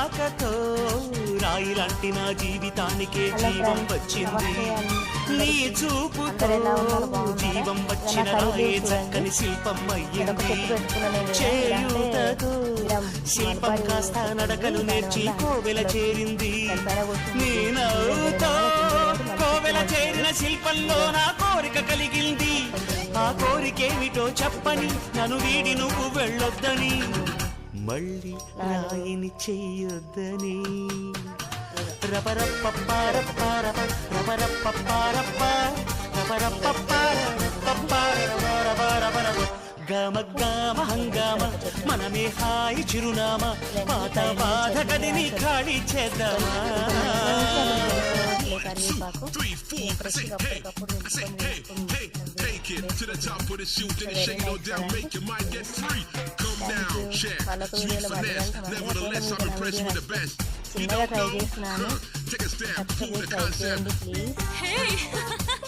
రాకతో రాయిలాంటి నా జీవితానికే జీవం వచ్చింది నీ చూపుతో జీవం వచ్చిన రాయే చక్కని శిల్పం అయ్యింది చేయుతతో శిల్పం కాస్త నడకలు నేర్చి కోవెల చేరింది నీ నవ్వుతో కోవెల చేరిన శిల్పంలో నా కోరిక కలిగింది ఆ కోరికేమిటో చెప్పని నన్ను వీడి నువ్వు వెళ్ళొద్దని మళ్ళీ రాయిని చెయ్యొద్దని రపరప్పపారప్పారప రపరప్పపారప్ప రపరప్పపారప్పపారపరపరపరపర గమ గమ హంగామ మనమే హాయి చిరునామా పాత బాధ గదిని ఖాళీ చేద్దామా To the top of the shoot, then the shake no doubt, make your mind get free. Come down, check, sweet finesse. Nevertheless, I'm impressed with the best. You don't know? Take a step, cool the concept. Hey!